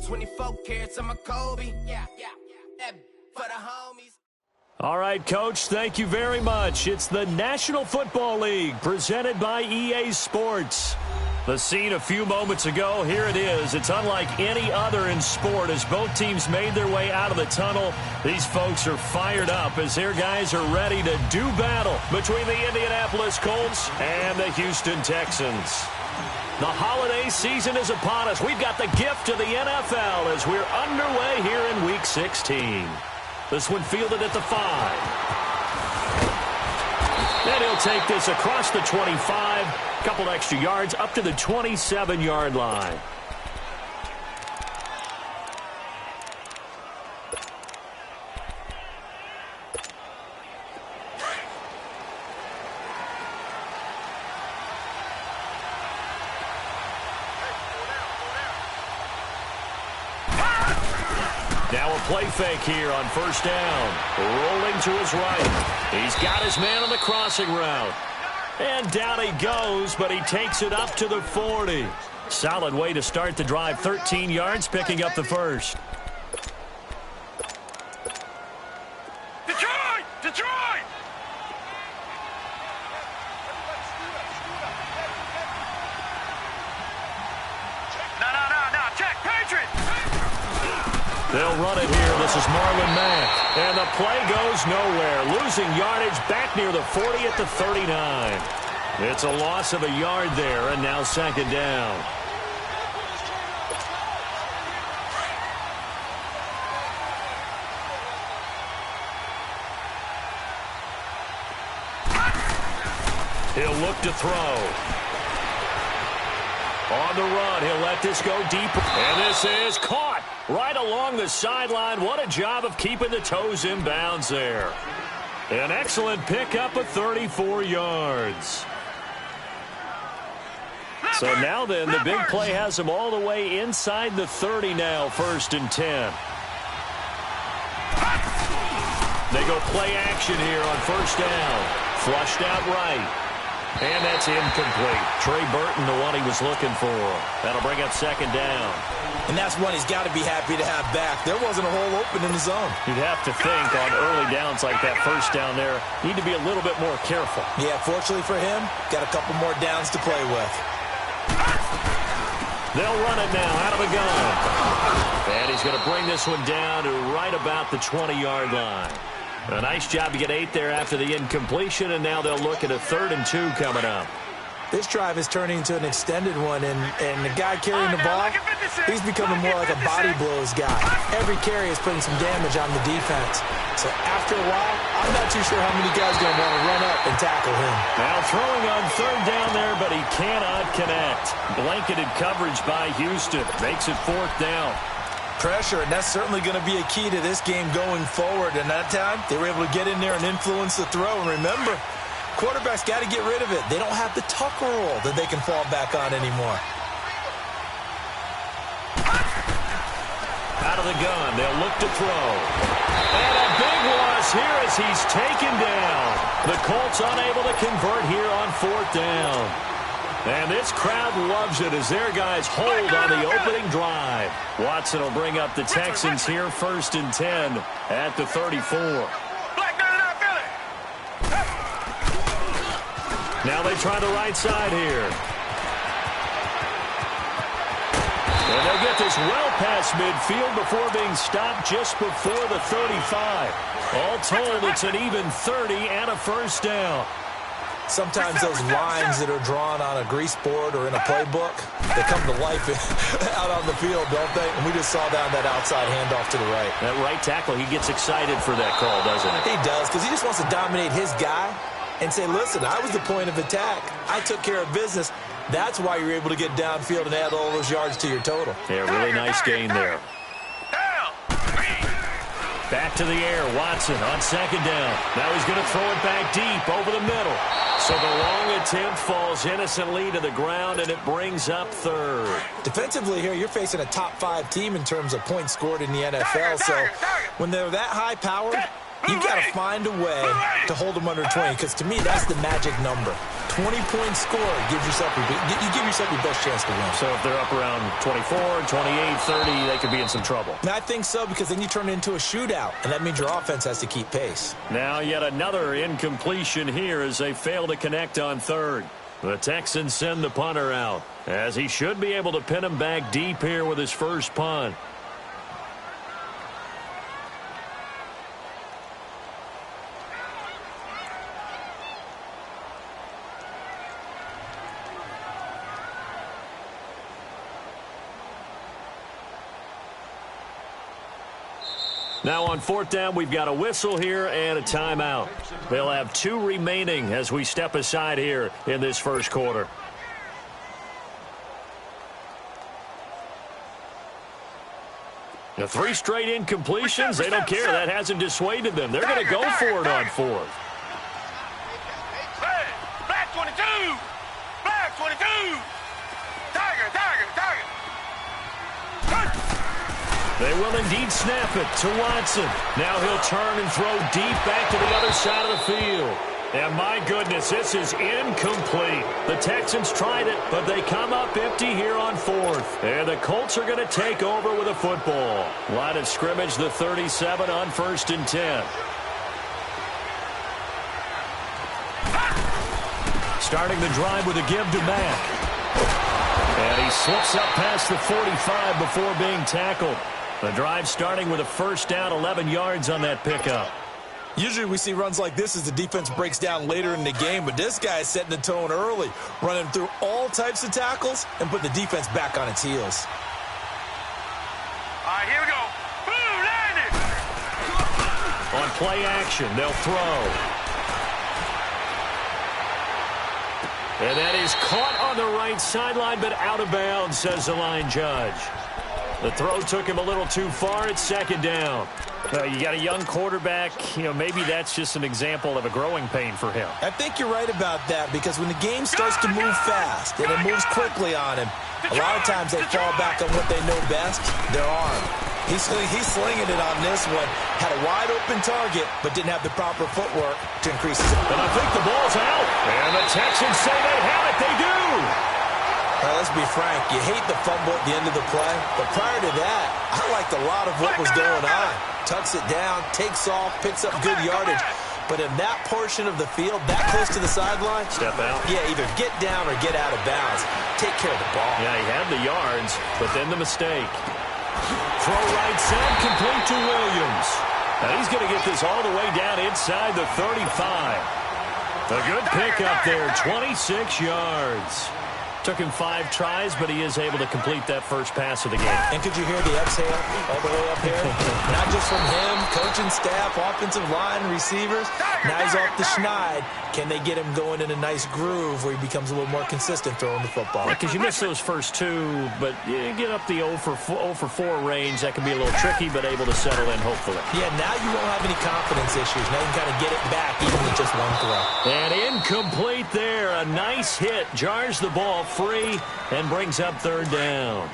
24 carats on my Kobe. Yeah. That for the homies. All right, Coach, thank you very much. It's the National Football League presented by EA Sports. The scene a few moments ago, here it is. It's unlike any other in sport as both teams made their way out of the tunnel. These folks are fired up as their guys are ready to do battle between the Indianapolis Colts and the Houston Texans. The holiday season is upon us. We've got the gift of the NFL as we're underway here in Week 16. This one fielded at the 5. And he'll take this across the 25. A couple extra yards up to the 27-yard line. Now a play fake here on first down. Rolling to his right. He's got his man on the crossing route. And down he goes, but he takes it up to the 40. Solid way to start the drive. 13 yards, picking up the first. Detroit! No. Check, Patriots! They'll run it here. This is Marlon Mack. And the play goes nowhere. Losing yardage back near the 40 at the 39. It's a loss of a yard there, and now second down. He'll look to throw. On the run, he'll let this go deeper. And this is caught right along the sideline. What a job of keeping the toes in bounds there. An excellent pickup of 34 yards. So now then, the big play has him all the way inside the 30 now, 1st and 10. They go play action here on first down. Flushed out right. And that's incomplete. Trey Burton, the one he was looking for. That'll bring up second down. And that's one he's got to be happy to have back. There wasn't a hole open in the zone. You'd have to think on early downs like that first down there, need to be a little bit more careful. Yeah, fortunately for him, got a couple more downs to play with. They'll run it now out of the gun. And he's going to bring this one down to right about the 20-yard line. A nice job to get 8 there after the incompletion, and now they'll look at a 3rd and 2 coming up. This drive is turning into an extended one, and the guy carrying the ball, he's becoming more like a body blows guy. Every carry is putting some damage on the defense. So after a while, I'm not too sure how many guys are going to want to run up and tackle him. Now throwing on 3rd down there, but he cannot connect. Blanketed coverage by Houston. Makes it 4th down. Pressure, and that's certainly going to be a key to this game going forward. And that time, they were able to get in there and influence the throw. And remember, quarterbacks got to get rid of it. They don't have the tuck roll that they can fall back on anymore. Out of the gun, they'll look to throw. And a big loss here as he's taken down. The Colts unable to convert here on 4th down. And this crowd loves it as their guys hold on the opening drive. Watson will bring up the Texans here, 1st and 10 at the 34. Now they try the right side here. And they'll get this well past midfield before being stopped just before the 35. All told, it's an even 30 and a 1st down. Sometimes those lines that are drawn on a grease board or in a playbook, they come to life out on the field, don't they? And we just saw that outside handoff to the right. That right tackle, he gets excited for that call, doesn't he? He does, because he just wants to dominate his guy and say, listen, I was the point of attack. I took care of business. That's why you're able to get downfield and add all those yards to your total. Yeah, really nice gain there. Back to the air, Watson on 2nd down. Now he's going to throw it back deep over the middle. So the long attempt falls innocently to the ground, and it brings up 3rd. Defensively here, you're facing a top-5 team in terms of points scored in the NFL. So when they're that high-powered, you've got to find a way to hold them under 20, because to me, that's the magic number. 20-point score gives yourself you give yourself your best chance to win. So if they're up around 24, 28, 30, they could be in some trouble. And I think so, because then you turn it into a shootout, and that means your offense has to keep pace. Now yet another incompletion here as they fail to connect on third. The Texans send the punter out, as he should be able to pin him back deep here with his first punt. Now on fourth down, we've got a whistle here and a timeout. They'll have 2 remaining as we step aside here in this first quarter. The 3 straight incompletions, they don't care. That hasn't dissuaded them. They're going to go for it on fourth. Black 22! Black 22! Tiger! They will indeed snap it to Watson. Now he'll turn and throw deep back to the other side of the field. And my goodness, this is incomplete. The Texans tried it, but they come up empty here on fourth. And the Colts are going to take over with a football. Line of scrimmage, the 37 on 1st and 10. Starting the drive with a give to Mack. And he slips up past the 45 before being tackled. The drive starting with a first down, 11 yards on that pickup. Usually we see runs like this as the defense breaks down later in the game, but this guy is setting the tone early, running through all types of tackles and put the defense back on its heels. All right, here we go. Boom, landed! On play action, they'll throw. And that is caught on the right sideline, but out of bounds, says the line judge. The throw took him a little too far. It's second down. You got a young quarterback. Maybe that's just an example of a growing pain for him. I think you're right about that, because when the game starts to move fast and it moves quickly on him, a lot of times they fall back on what they know best, their arm. He's slinging it on this one. Had a wide-open target, but didn't have the proper footwork to increase his... And I think the ball's out. And the Texans say they have it. They do. Let's be frank. You hate the fumble at the end of the play, but prior to that, I liked a lot of what was going on. Tucks it down, takes off, picks up good yardage. But in that portion of the field, that close to the sideline... Step out. Yeah, either get down or get out of bounds. Take care of the ball. Yeah, he had the yards, but then the mistake. Throw right side, complete to Williams. Now he's going to get this all the way down inside the 35. A good pickup there, 26 yards. Took him 5 tries, but he is able to complete that first pass of the game. And could you hear the exhale all the way up here? Not just from him, coaching staff, offensive line, receivers. Now he's off the schneid. Can they get him going in a nice groove where he becomes a little more consistent throwing the football? Because you miss those first 2, but you get up the 0 for 4 range. That can be a little tricky, but able to settle in, hopefully. Yeah, now you won't have any confidence issues. Now you can kind of get it back even with just one throw. And incomplete there. A nice hit. Jars the ball free and brings up third down.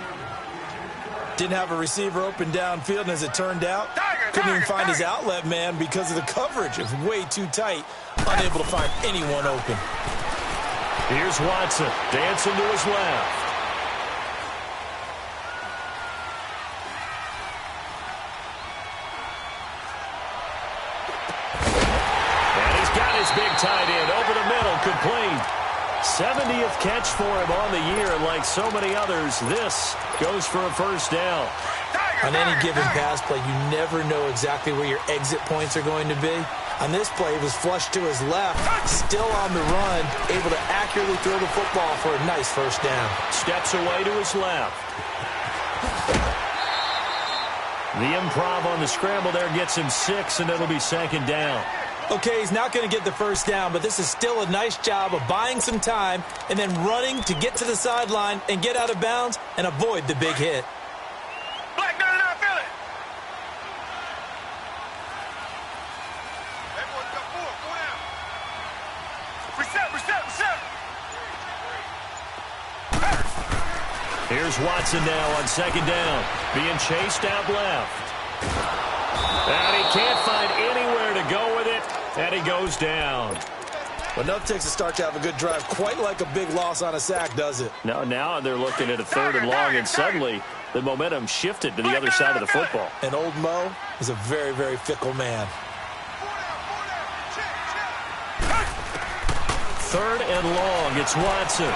Didn't have a receiver open downfield, and as it turned out, couldn't even find his outlet man because of the coverage. It was way too tight, unable to find anyone open. Here's Watson, dancing to his left. And he's got his big tight end over the middle, complete. 70th catch for him on the year, and like so many others, this goes for a first down. On any given pass play, you never know exactly where your exit points are going to be. On this play, it was flushed to his left, still on the run, able to accurately throw the football for a nice first down. Steps away to his left. The improv on the scramble there gets him 6, and it'll be second down. Okay, he's not going to get the first down, but this is still a nice job of buying some time and then running to get to the sideline and get out of bounds and avoid the big hit. Black 99, feel it. Everyone come forward, go down. Reset. Here's Watson now on second down, being chased out left. And he can't find anywhere to go with it, and he goes down. Well, nothing takes a start to have a good drive, quite like a big loss on a sack, does it? No, now they're looking at a 3rd and long, and suddenly the momentum shifted to the other side of the football. And old Mo is a very, very fickle man. 3rd and long. It's Watson.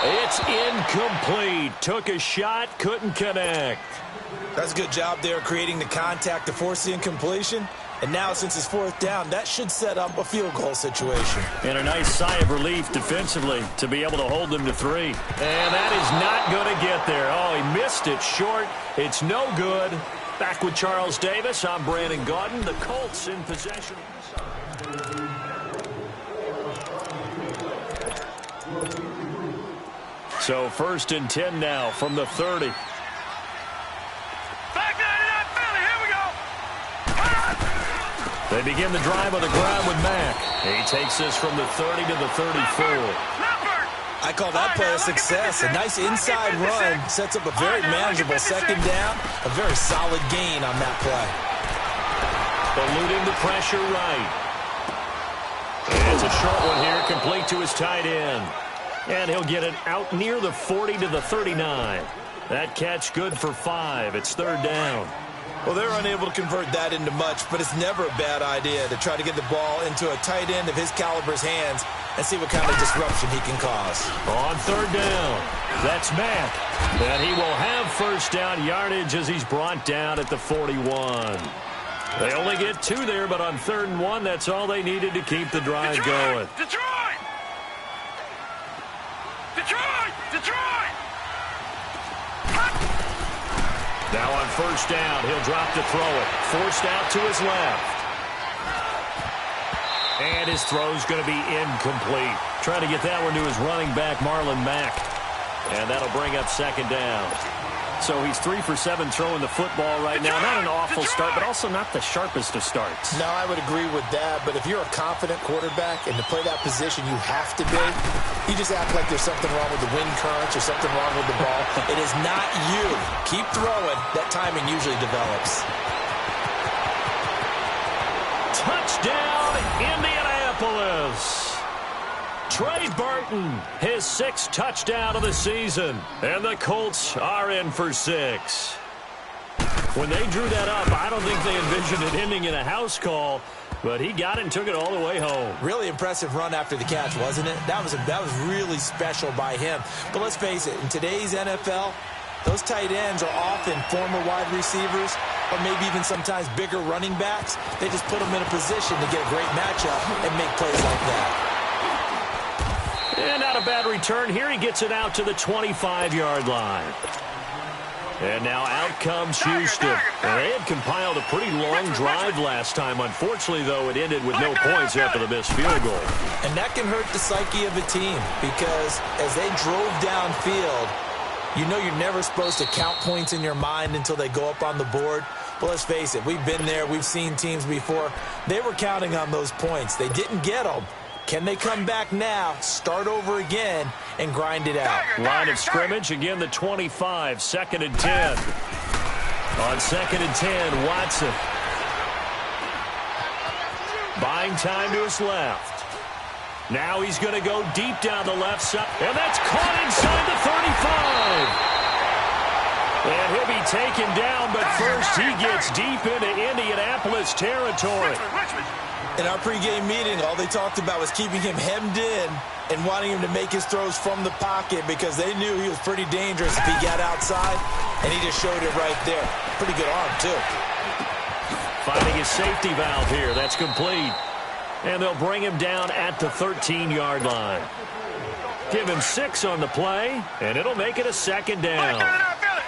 It's incomplete. Took a shot, couldn't connect. That's a good job there creating the contact to force the incompletion. And now, since it's 4th down, that should set up a field goal situation. And a nice sigh of relief defensively to be able to hold them to 3. And that is not going to get there. Oh, he missed it short. It's no good. Back with Charles Davis. I'm Brandon Gaudin. The Colts in possession. So 1st and 10 now from the 30. They begin the drive on the ground with Mack. He takes this from the 30 to the 34. I call that play a success. A nice inside run sets up a very manageable 2nd down. A very solid gain on that play. Eluding the pressure right. And it's a short one here, complete to his tight end. And he'll get it out near the 40 to the 39. That catch good for 5. It's 3rd down. Well, they're unable to convert that into much, but it's never a bad idea to try to get the ball into a tight end of his caliber's hands and see what kind of disruption he can cause. On 3rd down, that's Mack. And he will have 1st down yardage as he's brought down at the 41. They only get 2 there, but on 3rd and 1, that's all they needed to keep the drive going. Detroit! Detroit! Detroit! Now on 1st down, he'll drop to throw it. Forced out to his left. And his throw's going to be incomplete. Trying to get that one to his running back, Marlon Mack. And that'll bring up 2nd down. So he's 3 for 7 throwing the football right now. Not an awful start, but also not the sharpest of starts. No, I would agree with that. But if you're a confident quarterback and to play that position you have to be, you just act like there's something wrong with the wind currents or something wrong with the ball. It is not you. Keep throwing. That timing usually develops. Touchdown, Indianapolis. Trey Burton, his 6th touchdown of the season. And the Colts are in for 6. When they drew that up, I don't think they envisioned it ending in a house call, but he got it and took it all the way home. Really impressive run after the catch, wasn't it? That was really special by him. But let's face it, in today's NFL, those tight ends are often former wide receivers or maybe even sometimes bigger running backs. They just put them in a position to get a great matchup and make plays like that. And not a bad return here. He gets it out to the 25-yard line. And now out comes Houston. And they had compiled a pretty long drive last time. Unfortunately, though, it ended with no points after the missed field goal. And that can hurt the psyche of a team because as they drove downfield, you know you're never supposed to count points in your mind until they go up on the board. But let's face it, we've been there. We've seen teams before. They were counting on those points. They didn't get them. Can they come back now, start over again, and grind it out? Line of scrimmage, again the 25, 2nd and 10. On 2nd and 10, Watson. Buying time to his left. Now he's going to go deep down the left side, and that's caught inside the 35. And he'll be taken down, but first he gets deep into Indianapolis territory. In our pregame meeting, all they talked about was keeping him hemmed in and wanting him to make his throws from the pocket because they knew he was pretty dangerous if he got outside, and he just showed it right there. Pretty good arm, too. Finding his safety valve here. That's complete. And they'll bring him down at the 13-yard line. Give him 6 on the play, and it'll make it a 2nd down.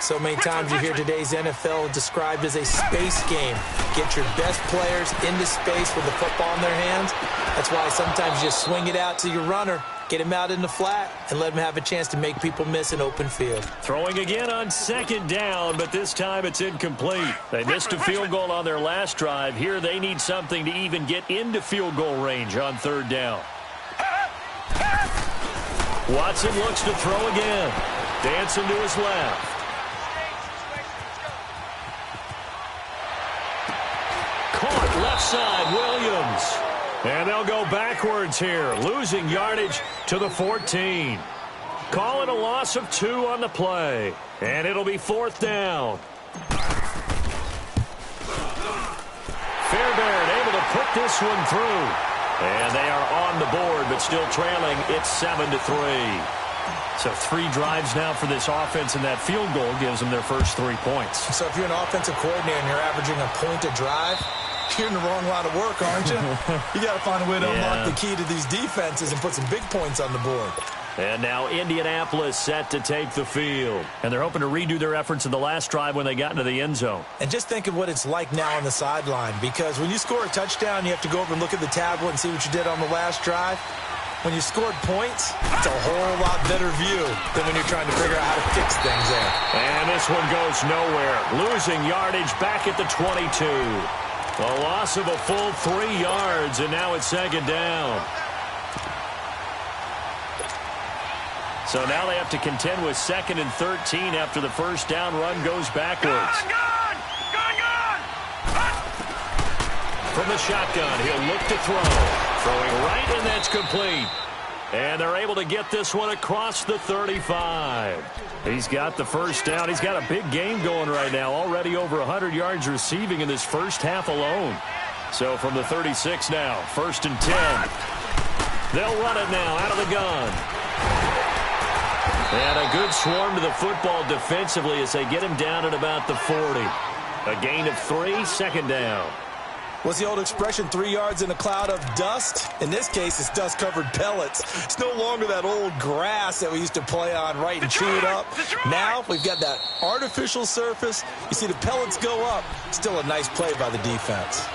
So many times you hear today's NFL described as a space game. Get your best players into space with the football in their hands. That's why sometimes you just swing it out to your runner, get him out in the flat, and let him have a chance to make people miss an open field. Throwing again on 2nd down, but this time it's incomplete. They missed a field goal on their last drive. Here they need something to even get into field goal range on 3rd down. Watson looks to throw again. Dancing to his left. Caught left side, Williams. And they'll go backwards here, losing yardage to the 14. Call it a loss of 2 on the play. And it'll be 4th down. Fairbairn able to put this one through. And they are on the board, but still trailing. It's 7-3. So 3 drives now for this offense, and that field goal gives them their first 3 points. So if you're an offensive coordinator and you're averaging a point a drive, you're in the wrong line of work, aren't you? You got to find a way to unlock the key to these defenses and put some big points on the board. And now Indianapolis set to take the field. And they're hoping to redo their efforts in the last drive when they got into the end zone. And just think of what it's like now on the sideline, because when you score a touchdown, you have to go over and look at the tablet and see what you did on the last drive. When you scored points, it's a whole lot better view than when you're trying to figure out how to fix things there. And this one goes nowhere. Losing yardage back at the 22. A loss of a full 3 yards, and now it's 2nd down. So now they have to contend with 2nd and 13 after the first down run goes backwards. Gone! From the shotgun, he'll look to throw. Throwing right, and that's complete. And they're able to get this one across the 35. He's got the first down. He's got a big game going right now. Already over 100 yards receiving in this first half alone. So from the 36 now, 1st and 10. They'll run it now out of the gun. And a good swarm to the football defensively as they get him down at about the 40. A gain of 3, 2nd down. What's the old expression, 3 yards in a cloud of dust? In this case, it's dust-covered pellets. It's no longer that old grass that we used to play on, right, and chew it up. Now we've got that artificial surface. You see the pellets go up. Still a nice play by the defense.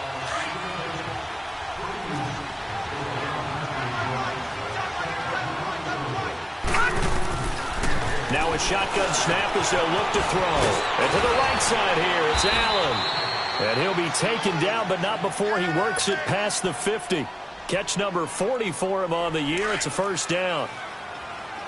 Now a shotgun snap as they'll look to throw. And to the right side here, it's Allen. And he'll be taken down, but not before he works it past the 50. Catch number 40 for him on the year. It's a 1st down.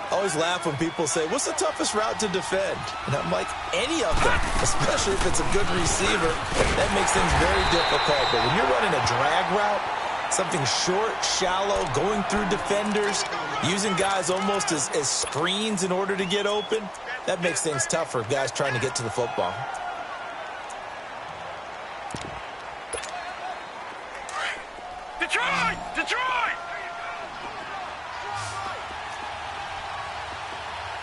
I always laugh when people say, what's the toughest route to defend? And I'm like, any of them, especially if it's a good receiver. That makes things very difficult. But when you're running a drag route, something short, shallow, going through defenders, using guys almost as screens in order to get open, that makes things tough for guys trying to get to the football. Detroit! Detroit!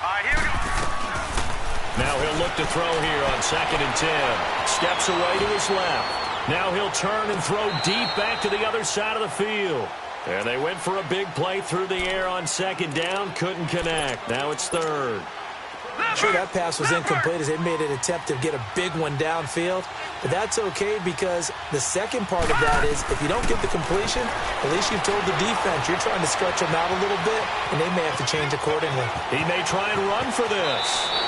All right, here we go. Now he'll look to throw here on 2nd and 10. Steps away to his left. Now he'll turn and throw deep back to the other side of the field. And they went for a big play through the air on 2nd down. Couldn't connect. Now it's 3rd. Sure, that pass was incomplete as they made an attempt to get a big one downfield. But that's okay because the second part of that is if you don't get the completion, at least you've told the defense you're trying to stretch them out a little bit, and they may have to change accordingly. He may try and run for this.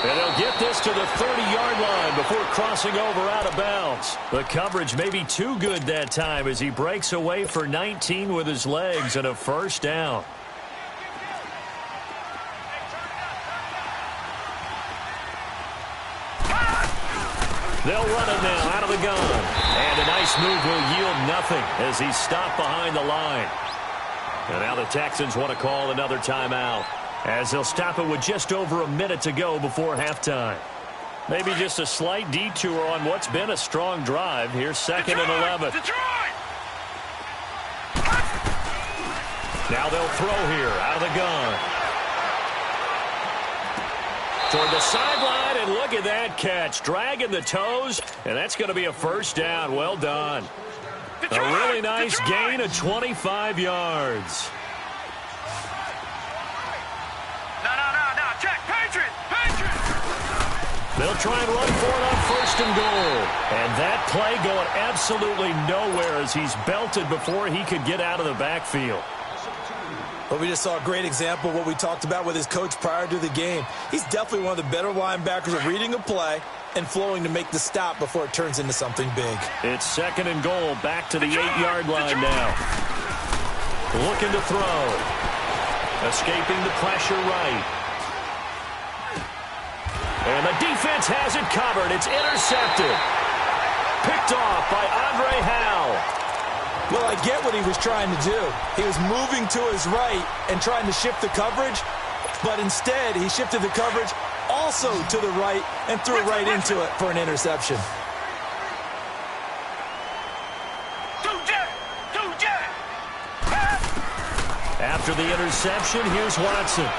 And they'll get this to the 30-yard line before crossing over out of bounds. The coverage may be too good that time as he breaks away for 19 with his legs and a 1st down. They'll run it now out of the gun. And a nice move will yield nothing as he's stopped behind the line. And now the Texans want to call another timeout as they'll stop it with just over a minute to go before halftime. Maybe just a slight detour on what's been a strong drive. Here's 2nd and 11. Detroit! Now they'll throw here out of the gun. Toward the sideline, and look at that catch. Dragging the toes, and that's going to be a 1st down. Well done. A really nice gain of 25 yards. No. Check. Patriot! They'll try and run for it on 1st and goal. And that play going absolutely nowhere as he's belted before he could get out of the backfield. But we just saw a great example of what we talked about with his coach prior to the game. He's definitely one of the better linebackers at reading a play and flowing to make the stop before it turns into something big. It's 2nd and goal, back to the 8-yard line now. Looking to throw. Escaping the pressure right. And the defense has it covered. It's intercepted. Picked off by Andre Howe. Well, I get what he was trying to do. He was moving to his right and trying to shift the coverage, but instead he shifted the coverage also to the right and threw it right into it for an interception. After the interception, here's Watson.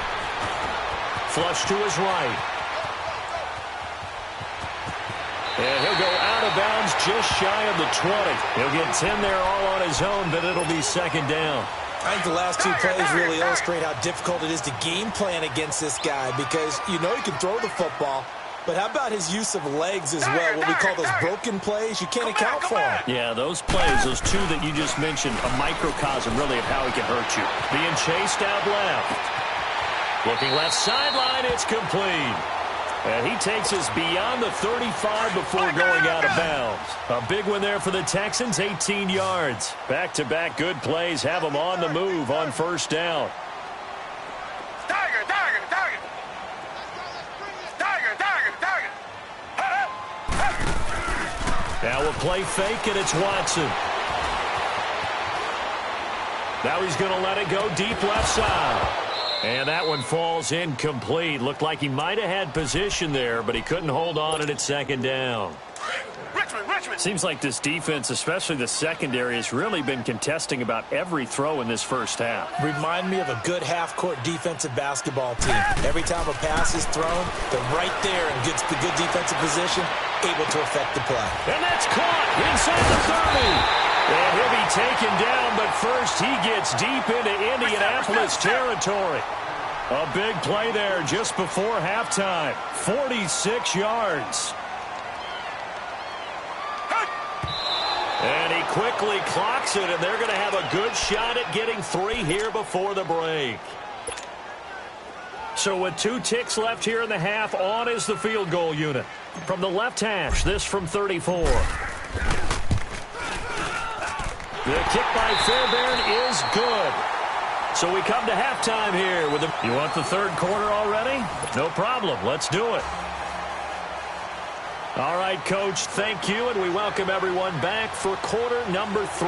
Flush to his right. And he'll go out of bounds just shy of the 20. He'll get 10 there all on his own, but it'll be second down. I think the last two plays really illustrate how difficult it is to game plan against this guy because you know he can throw the football, but how about his use of legs as well? What we call those broken plays, you can't account for them. Yeah, those plays, those two that you just mentioned, a microcosm really of how he can hurt you. Being chased out left. Looking left sideline, it's complete. And he takes us beyond the 35 before going out of bounds. A big one there for the Texans, 18 yards. Back-to-back good plays have them on the move on first down. Now we'll play fake, and it's Watson. Now he's going to let it go deep left side. And that one falls incomplete. Looked like he might have had position there, but he couldn't hold on, and it's second down. Seems like this defense, especially the secondary, has really been contesting about every throw in this first half. Remind me of a good half-court defensive basketball team. Every time a pass is thrown, they're right there and gets the good defensive position, able to affect the play. And that's caught inside the 30. And he'll be taken down, but first he gets deep into Indianapolis territory. A big play there just before halftime. 46 yards. And he quickly clocks it, and they're going to have a good shot at getting 3 here before the break. So with 2 ticks left here in the half, on is the field goal unit. From the left hash, this from 34. The kick by Fairbairn is good. So we come to halftime here with the... You want the third quarter already? No problem. Let's do it. All right, Coach, thank you, and we welcome everyone back for quarter number 3.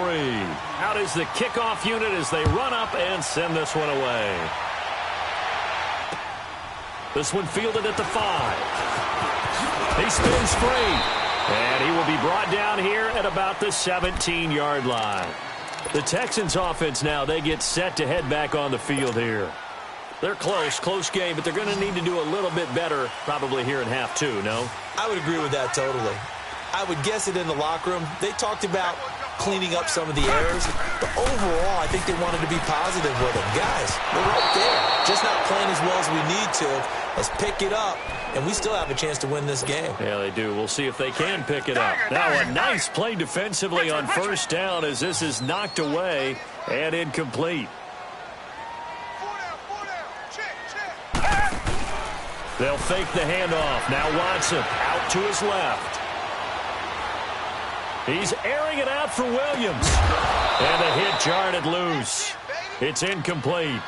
Out is the kickoff unit as they run up and send this one away. This one fielded at the 5. He spins free. And he will be brought down here at about the 17-yard line. The Texans offense now, they get set to head back on the field here. They're close game, but they're going to need to do a little bit better probably here in half 2, no? I would agree with that totally. I would guess it in the locker room. They talked about cleaning up some of the errors, but overall, I think they wanted to be positive with them. Guys, we're right there. Just not playing as well as we need to. Let's pick it up, and we still have a chance to win this game. Yeah, they do. We'll see if they can pick it up. Now, a nice play defensively on first down as this is knocked away and incomplete. They'll fake the handoff. Now Watson out to his left. He's airing it out for Williams. And the hit jarred it loose. It's incomplete.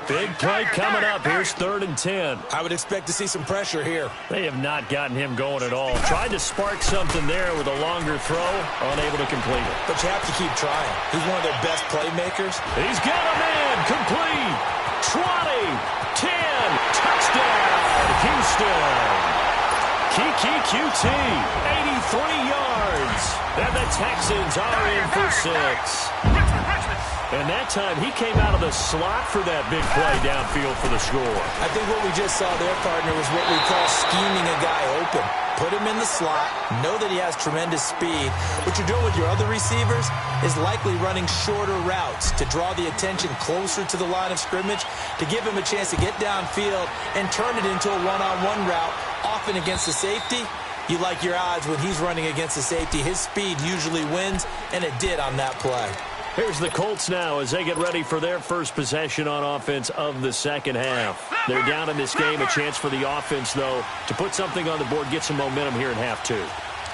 Big play coming up. Here's 3rd and 10. I would expect to see some pressure here. They have not gotten him going at all. Tried to spark something there with a longer throw. Unable to complete it. But you have to keep trying. He's one of their best playmakers. He's got a man. Complete. 20. 10. Touchdown. Houston. Kiki QT, 83 yards. And the Texans are in for 6. And that time, he came out of the slot for that big play downfield for the score. I think what we just saw there, partner, was what we call scheming a guy open. Put him in the slot, know that he has tremendous speed. What you're doing with your other receivers is likely running shorter routes to draw the attention closer to the line of scrimmage, to give him a chance to get downfield and turn it into a one-on-one route, often against the safety. You like your odds when he's running against the safety. His speed usually wins, and it did on that play. Here's the Colts now as they get ready for their first possession on offense of the second half. They're down in this game. A chance for the offense, though, to put something on the board, get some momentum here in half 2.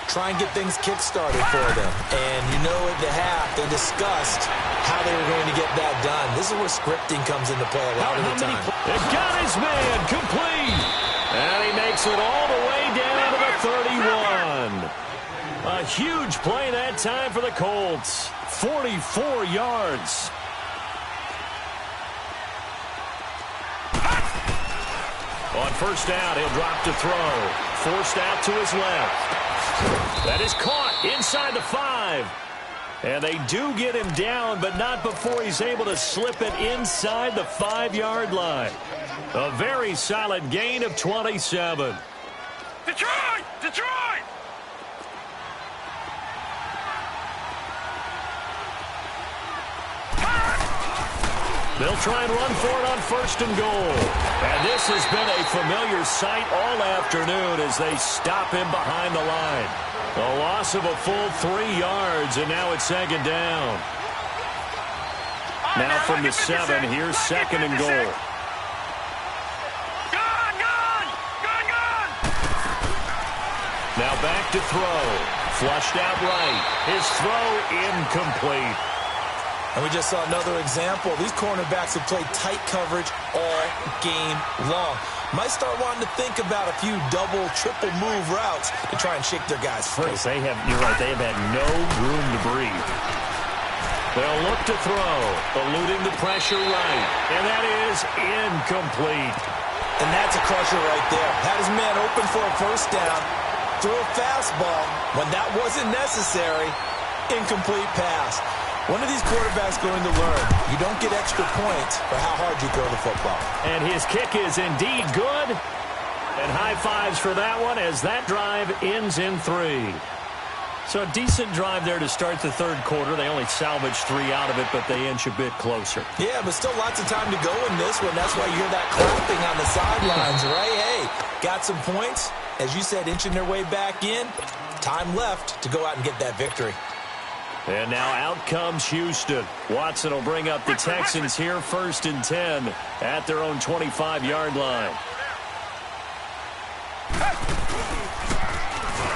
Try and get things kick-started for them. And you know at the half, they discussed how they were going to get that done. This is where scripting comes into play a lot of the time. It got his man complete. And he makes it all the way down to the 31. A huge play that time for the Colts. 44 yards. On first down, he'll drop to throw. Forced out to his left. That is caught inside the 5. And they do get him down, but not before he's able to slip it inside the 5-yard line. A very solid gain of 27. Detroit! Detroit! They'll try and run for it on first and goal. And this has been a familiar sight all afternoon as they stop him behind the line. A loss of a full 3 yards, and now it's second down. Now from the 7, here's second and goal. Now back to throw. Flushed out right. His throw incomplete. And we just saw another example. These cornerbacks have played tight coverage all game long. Might start wanting to think about a few double, triple move routes to try and shake their guys free. You're right, they have had no room to breathe. They'll look to throw, eluding the pressure right. And that is incomplete. And that's a crusher right there. Had his man open for a first down. Throw a fastball when that wasn't necessary. Incomplete pass. One of these quarterbacks going to learn. You don't get extra points for how hard you throw the football. And his kick is indeed good. And high fives for that one as that drive ends in 3. So a decent drive there to start the third quarter. They only salvaged 3 out of it, but they inch a bit closer. Yeah, but still lots of time to go in this one. That's why you hear that clapping on the sidelines, right? Hey, got some points. As you said, inching their way back in. Time left to go out and get that victory. And now out comes Houston. Watson will bring up the Texans here first and 10 at their own 25-yard line.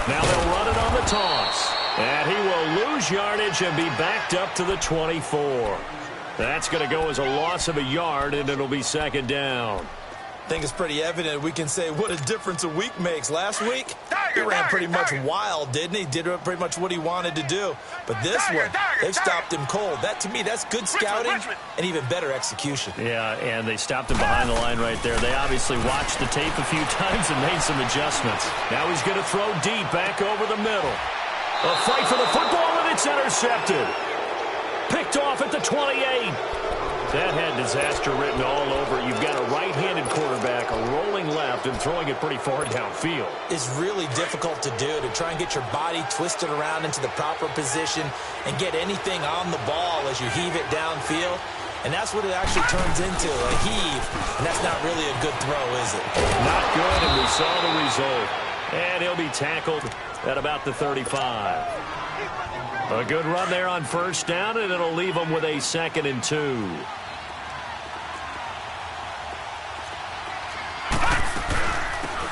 Now they'll run it on the toss. And he will lose yardage and be backed up to the 24. That's going to go as a loss of a yard, and it'll be second down. I think it's pretty evident we can say what a difference a week makes. Last week, he ran pretty much wild, didn't he? Did pretty much what he wanted to do. But this one, they've stopped him cold. That, to me, that's good scouting and even better execution. Yeah, and they stopped him behind the line right there. They obviously watched the tape a few times and made some adjustments. Now he's going to throw deep back over the middle. A fight for the football, and it's intercepted. Picked off at the 28. That had disaster written all over it. You've got a right-handed quarterback, a rolling left, and throwing it pretty far downfield. It's really difficult to do, to try and get your body twisted around into the proper position and get anything on the ball as you heave it downfield. And that's what it actually turns into, a heave. And that's not really a good throw, is it? Not good, and we saw the result. And he'll be tackled at about the 35. A good run there on first down, and it'll leave them with a 2nd and 2.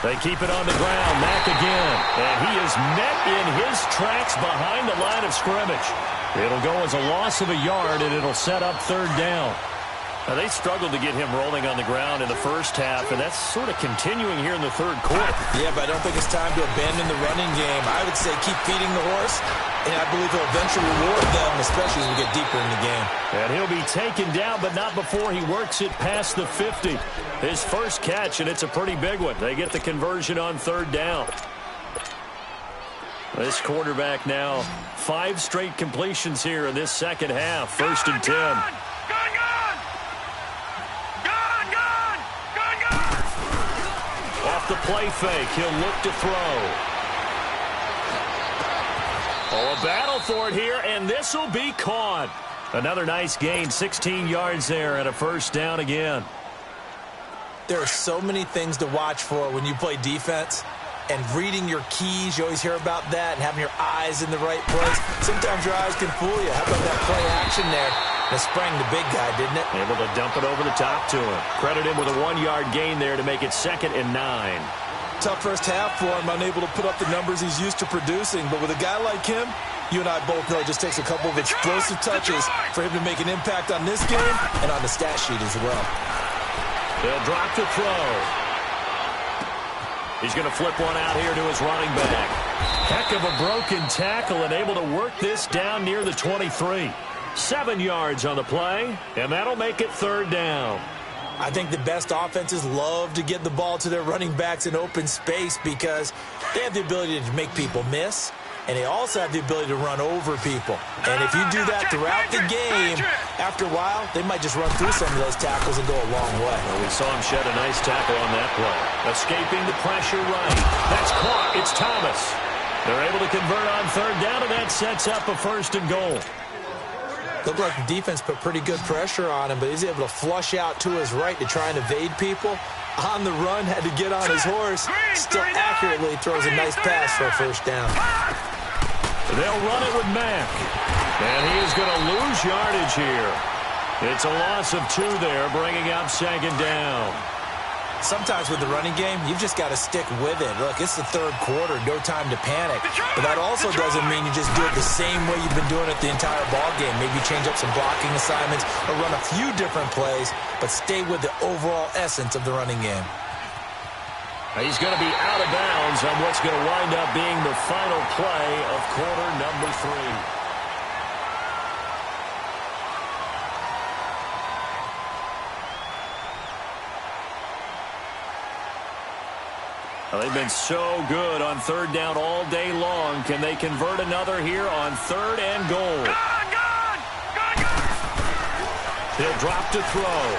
They keep it on the ground. Mack again. And he is met in his tracks behind the line of scrimmage. It'll go as a loss of a yard, and it'll set up third down. Now, they struggled to get him rolling on the ground in the first half, and that's sort of continuing here in the third quarter. Yeah, but I don't think it's time to abandon the running game. I would say keep feeding the horse, and I believe he'll eventually reward them, especially as we get deeper in the game. And he'll be taken down, but not before he works it past the 50. His first catch, and it's a pretty big one. They get the conversion on third down. This quarterback now, 5 straight completions here in this second half. First and 10. Off the play fake, he'll look to throw. Oh, a battle for it here, and this will be caught. Another nice gain, 16 yards there, and a first down again. There are so many things to watch for when you play defense. And reading your keys, you always hear about that, and having your eyes in the right place. Sometimes your eyes can fool you. How about that play action there? It sprang the big guy, didn't it? Able to dump it over the top to him. Credit him with a 1-yard gain there to make it 2nd and 9. Tough first half for him, unable to put up the numbers he's used to producing. But with a guy like him, you and I both know it just takes a couple of explosive touches for him to make an impact on this game and on the stat sheet as well. They'll drop to throw. He's going to flip one out here to his running back. Heck of a broken tackle and able to work this down near the 23. 7 yards on the play, and that'll make it third down. I think the best offenses love to get the ball to their running backs in open space because they have the ability to make people miss, and they also have the ability to run over people. And if you do that throughout the game, after a while, they might just run through some of those tackles and go a long way. Well, we saw him shed a nice tackle on that play. Escaping the pressure right. That's caught. It's Thomas. They're able to convert on third down, and that sets up a 1st and goal. Looked like the defense put pretty good pressure on him, but he's able to flush out to his right to try and evade people. On the run, had to get on his horse. Still accurately throws a nice pass for a 1st down. They'll run it with Mack. And he is going to lose yardage here. It's a loss of 2 there, bringing up 2nd down. Sometimes with the running game, you've just got to stick with it. Look, it's the 3rd quarter, no time to panic. But that also doesn't mean you just do it the same way you've been doing it the entire ball game. Maybe change up some blocking assignments or run a few different plays, but stay with the overall essence of the running game. He's going to be out of bounds on what's going to wind up being the final play of quarter number 3. Well, they've been so good on 3rd down all day long. Can they convert another here on 3rd and goal? He'll drop to throw.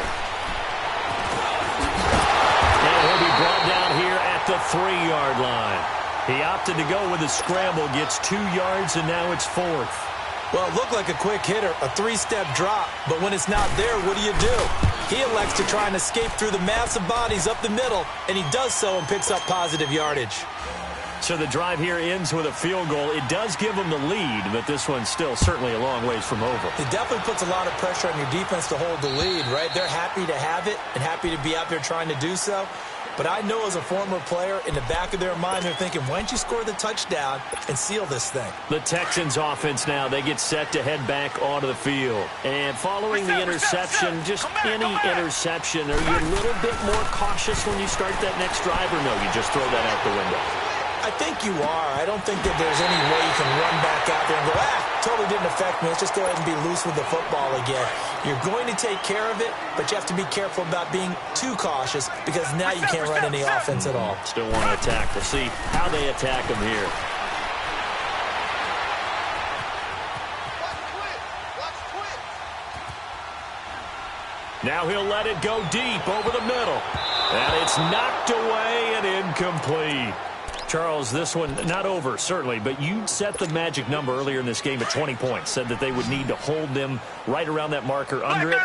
And he'll be brought down here at the 3-yard line. He opted to go with a scramble, gets 2 yards, and now it's 4th. Well, it looked like a quick hitter, a 3-step drop, but when it's not there, what do? He elects to try and escape through the massive bodies up the middle, and he does so and picks up positive yardage. So the drive here ends with a field goal. It does give them the lead, but this one's still certainly a long ways from over. It definitely puts a lot of pressure on your defense to hold the lead, right? They're happy to have it and happy to be out there trying to do so. But I know as a former player, in the back of their mind, they're thinking, why don't you score the touchdown and seal this thing? The Texans offense now, they get set to head back onto the field. And following the interception, just any interception, are you a little bit more cautious when you start that next drive, or no, you just throw that out the window? I think you are. I don't think that there's any way you can run back out there and go, totally didn't affect me. Let's just go ahead and be loose with the football again. You're going to take care of it, but you have to be careful about being too cautious because now you can't run any offense at all. Still want to attack. We'll see how they attack them here. Now he'll let it go deep over the middle. And it's knocked away and incomplete. Charles, this one not over, certainly, but you set the magic number earlier in this game at 20 points, said that they would need to hold them right around that marker under it.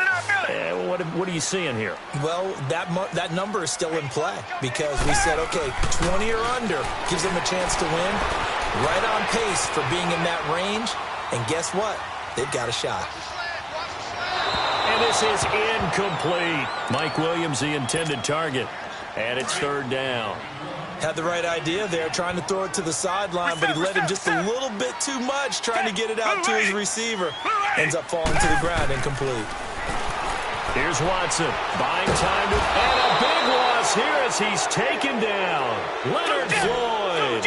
What are you seeing here? Well, that number is still in play because we said, okay, 20 or under gives them a chance to win. Right on pace for being in that range, and guess what? They've got a shot. And this is incomplete. Mike Williams, the intended target, and it's 3rd down. Had the right idea there, trying to throw it to the sideline, but he let him just a little bit too much, trying to get it out to his receiver. Ends up falling to the ground, incomplete. Here's Watson, buying time, and a big loss here as he's taken down. Leonard Floyd,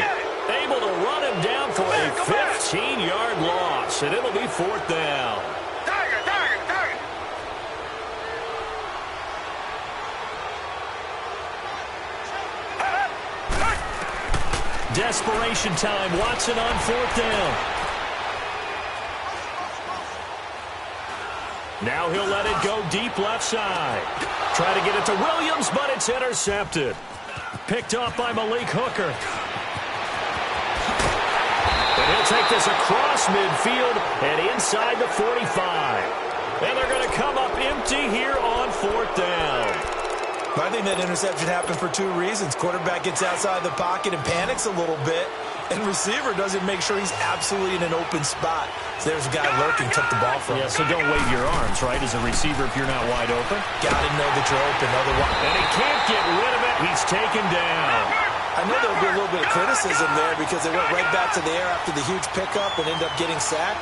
able to run him down for a 15-yard loss, and it'll be 4th down. Desperation time. Watson on 4th down. Now he'll let it go deep left side. Try to get it to Williams, but it's intercepted. Picked off by Malik Hooker. And he'll take this across midfield and inside the 45. And they're going to come up empty here on 4th down. I think that interception happened for 2 reasons. Quarterback gets outside the pocket and panics a little bit, and receiver doesn't make sure he's absolutely in an open spot. So there's a guy lurking, took the ball from him. Yeah, so don't wave your arms, right, as a receiver if you're not wide open. Got to know that you're open, otherwise. And he can't get rid of it. He's taken down. I know there'll be a little bit of criticism there because they went right back to the air after the huge pickup and ended up getting sacked.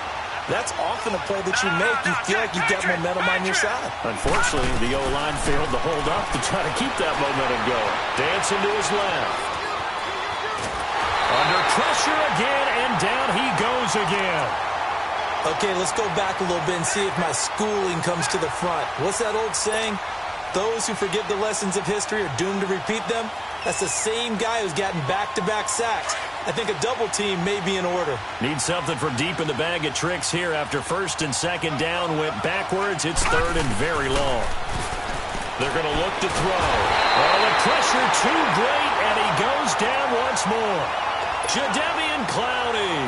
That's often a play that you make. You feel like you've got momentum on your side. Unfortunately, the O-line failed to hold up to try to keep that momentum going. Dancing to his left. Under Under pressure again, and down he goes again. Okay, let's go back a little bit and see if my schooling comes to the front. What's that old saying? Those who forget the lessons of history are doomed to repeat them. That's the same guy who's gotten back-to-back sacks. I think a double team may be in order. Need something from deep in the bag of tricks here after first and second down went backwards. It's third and very long. They're going to look to throw. Oh, the pressure too great, and he goes down once more. Jadeveon Clowney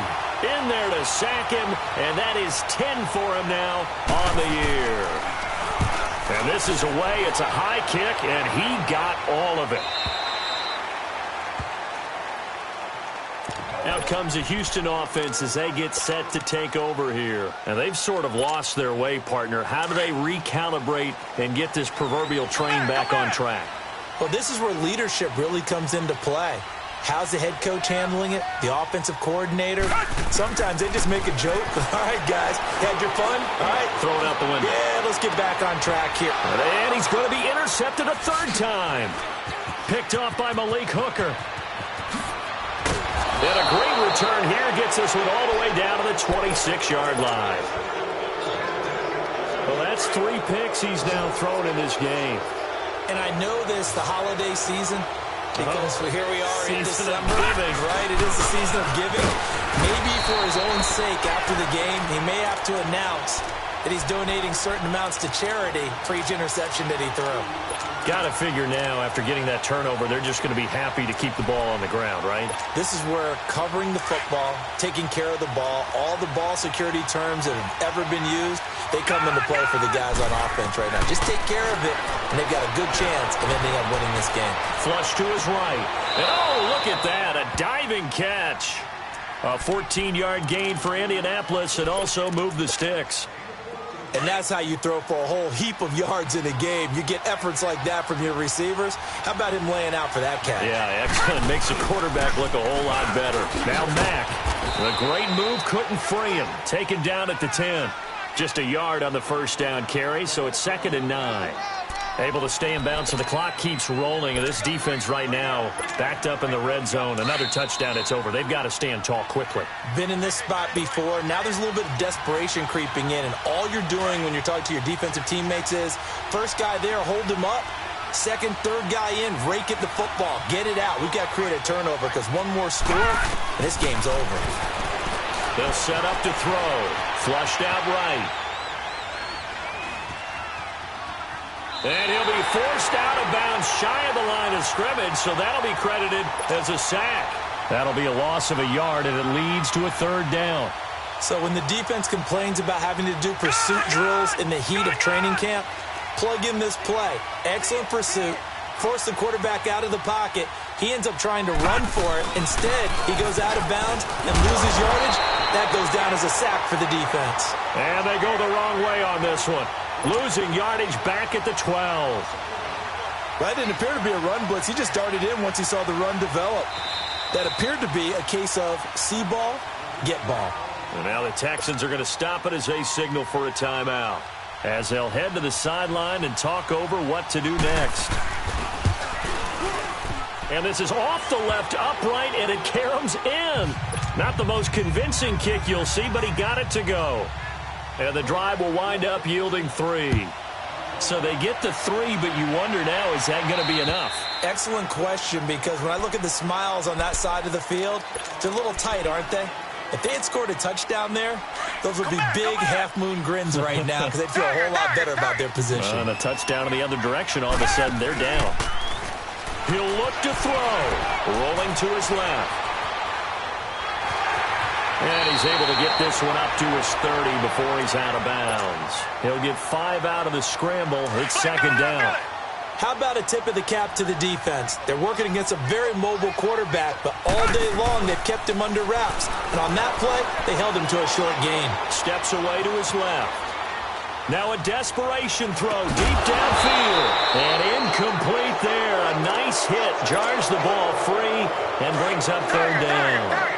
in there to sack him, and that is 10 for him now on the year. And this is away. It's a high kick, and he got all of it. Out comes the Houston offense as they get set to take over here. And they've sort of lost their way, partner. How do they recalibrate and get this proverbial train back on track? Well, this is where leadership really comes into play. How's the head coach handling it? The offensive coordinator? Sometimes they just make a joke. All right, guys, had your fun? All right. Throw it out the window. Yeah, let's get back on track here. And he's going to be intercepted a third time. Picked off by Malik Hooker. And a great return here gets this one all the way down to the 26-yard line. Well, that's 3 picks he's now thrown in this game. And I know this, the holiday season, because here we are in December, right? It is the season of giving. Maybe for his own sake, after the game, he may have to announce that he's donating certain amounts to charity for each interception that he threw. Got to figure now, after getting that turnover, they're just going to be happy to keep the ball on the ground, right? This is where covering the football, taking care of the ball, all the ball security terms that have ever been used, they come into play for the guys on offense right now. Just take care of it, and they've got a good chance of ending up winning this game. Flush to his right. And oh, look at that, a diving catch. A 14-yard gain for Indianapolis and also move the sticks. And that's how you throw for a whole heap of yards in a game. You get efforts like that from your receivers. How about him laying out for that catch? Yeah, excellent. Makes the quarterback look a whole lot better. Now Mack, a great move, couldn't free him. Taken down at the 10. Just a yard on the first down carry, so it's 2nd and 9. Able to stay in bounds, so the clock keeps rolling. And this defense right now backed up in the red zone. Another touchdown, it's over. They've got to stand tall quickly. Been in this spot before. Now there's a little bit of desperation creeping in. And all you're doing when you're talking to your defensive teammates is, first guy there, hold him up. Second, third guy in, rake at the football. Get it out. We've got to create a turnover because one more score, and this game's over. They'll set up to throw. Flushed out right. And he'll be forced out of bounds shy of the line of scrimmage, so that'll be credited as a sack. That'll be a loss of a yard, and it leads to a third down. So when the defense complains about having to do pursuit drills in the heat of training camp, plug in this play. Excellent pursuit. Force the quarterback out of the pocket. He ends up trying to run for it. Instead, he goes out of bounds and loses yardage. That goes down as a sack for the defense. And they go the wrong way on this one. Losing yardage back at the 12. That didn't appear to be a run blitz. He just darted in once he saw the run develop. That appeared to be a case of see ball, get ball. And now the Texans are going to stop it as they signal for a timeout, as they'll head to the sideline and talk over what to do next. And this is off the left upright, and it caroms in. Not the most convincing kick you'll see, but he got it to go. And the drive will wind up yielding 3. So they get to 3, but you wonder now, is that going to be enough? Excellent question, because when I look at the smiles on that side of the field, they're a little tight, aren't they? If they had scored a touchdown there, those would be big half-moon grins right now because they'd feel a whole lot better about their position. And a touchdown in the other direction, all of a sudden they're down. He'll look to throw. Rolling to his left. And he's able to get this one up to his 30 before he's out of bounds. He'll get 5 out of the scramble. It's 2nd down. How about a tip of the cap to the defense? They're working against a very mobile quarterback, but all day long they've kept him under wraps. And on that play, they held him to a short gain. Steps away to his left. Now a desperation throw deep downfield. And incomplete there. A nice hit. Jars the ball free and brings up 3rd down.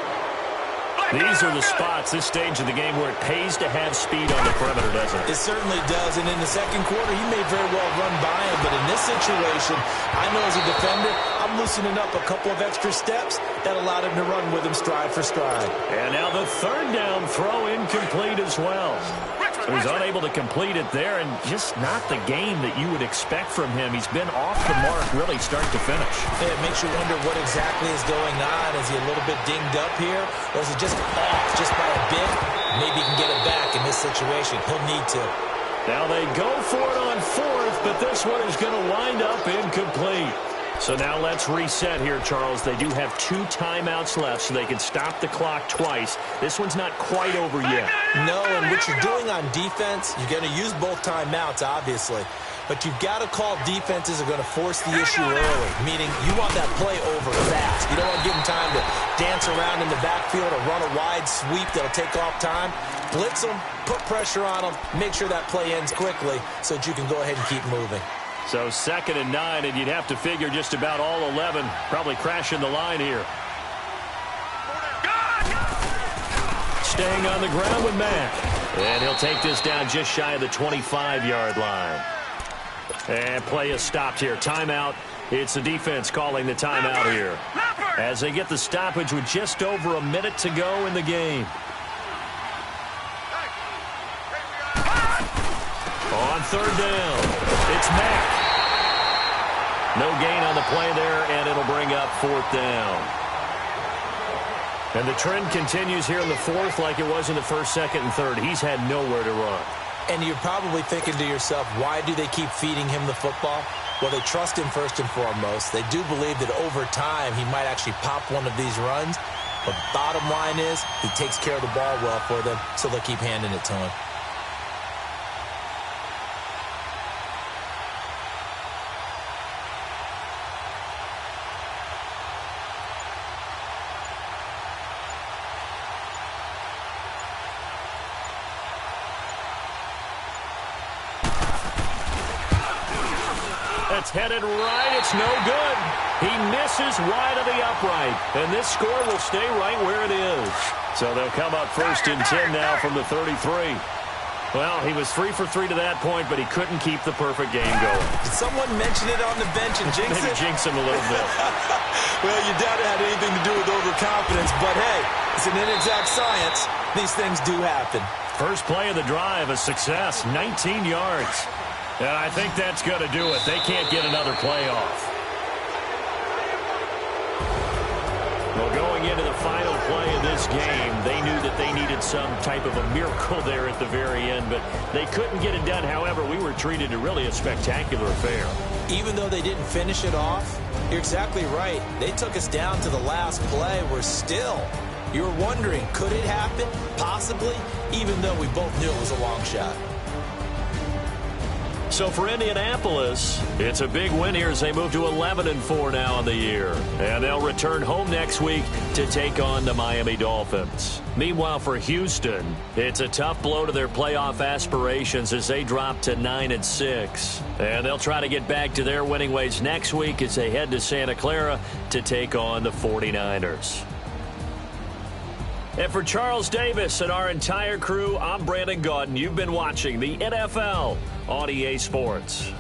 These are the spots, this stage of the game, where it pays to have speed on the perimeter, doesn't it? It certainly does, and in the second quarter, he may very well run by him, but in this situation, I know as a defender, I'm loosening up a couple of extra steps that allowed him to run with him stride for stride. And now the third down throw incomplete as well. So he's unable to complete it there, and just not the game that you would expect from him. He's been off the mark really start to finish. Yeah, it makes you wonder what exactly is going on. Is he a little bit dinged up here, or is it just off just by a bit? Maybe he can get it back in this situation. He'll need to. Now they go for it on fourth, but this one is going to wind up incomplete. So now let's reset here, Charles. They do have 2 timeouts left, so they can stop the clock twice. This one's not quite over yet. No, and what you're doing on defense, you're going to use both timeouts, obviously. But you've got to call defenses are going to force the issue early, meaning you want that play over fast. You don't want to give them time to dance around in the backfield or run a wide sweep that'll take off time. Blitz them, put pressure on them, make sure that play ends quickly so that you can go ahead and keep moving. So 2nd and 9, and you'd have to figure just about all 11 probably crashing the line here. Staying on the ground with Mack. And he'll take this down just shy of the 25-yard line. And play is stopped here. Timeout. It's the defense calling the timeout here, as they get the stoppage with just over a minute to go in the game. On 3rd down, it's Mack. No gain on the play there, and it'll bring up 4th down. And the trend continues here in the 4th like it was in the 1st, 2nd, and 3rd. He's had nowhere to run. And you're probably thinking to yourself, why do they keep feeding him the football? Well, they trust him first and foremost. They do believe that over time he might actually pop one of these runs. But bottom line is he takes care of the ball well for them, so they'll keep handing it to him. It's headed right. It's no good. He misses wide of the upright. And this score will stay right where it is. So they'll come up 1st and 10 now from the 33. Well, he was 3 for 3 to that point, but he couldn't keep the perfect game going. Did someone mention it on the bench and jinx Maybe it? jinx him a little bit. Well, you doubt it had anything to do with overconfidence, but hey, it's an inexact science. These things do happen. First play of the drive, a success, 19 yards. And I think that's going to do it. They can't get another play off. Well, going into the final play of this game, they knew that they needed some type of a miracle there at the very end, but they couldn't get it done. However, we were treated to really a spectacular affair. Even though they didn't finish it off, you're exactly right. They took us down to the last play. We're still, you were wondering, could it happen? Possibly, even though we both knew it was a long shot. So for Indianapolis, it's a big win here as they move to 11-4 now on the year. And they'll return home next week to take on the Miami Dolphins. Meanwhile, for Houston, it's a tough blow to their playoff aspirations as they drop to 9-6. And they'll try to get back to their winning ways next week as they head to Santa Clara to take on the 49ers. And for Charles Davis and our entire crew, I'm Brandon Gaudin. You've been watching the NFL on EA Sports.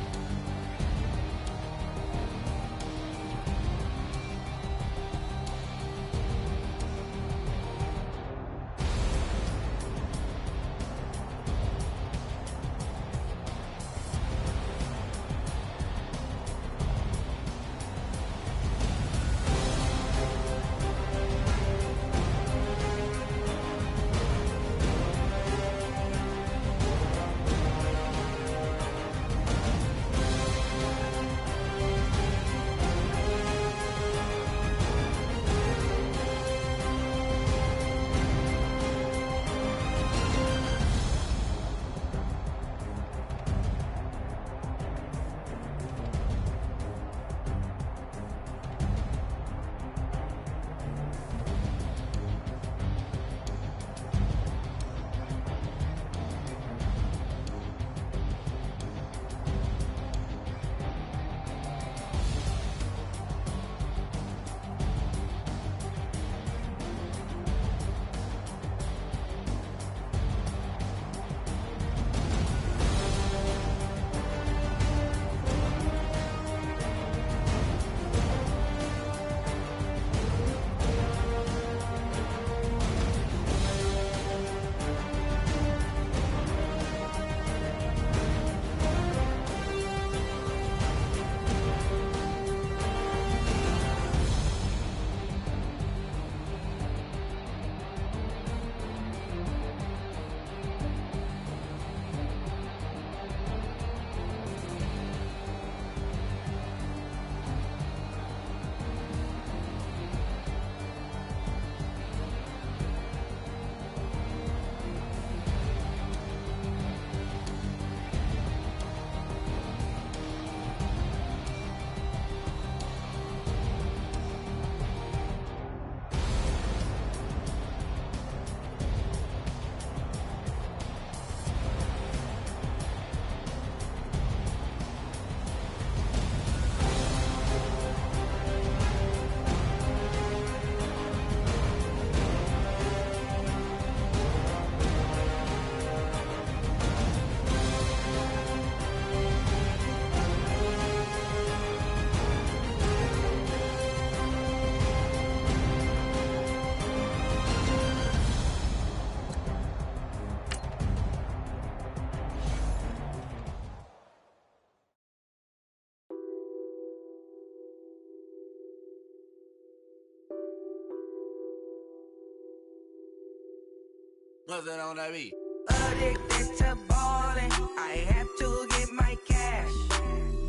What's that on that beat? Addicted to ballin', I have to get my cash.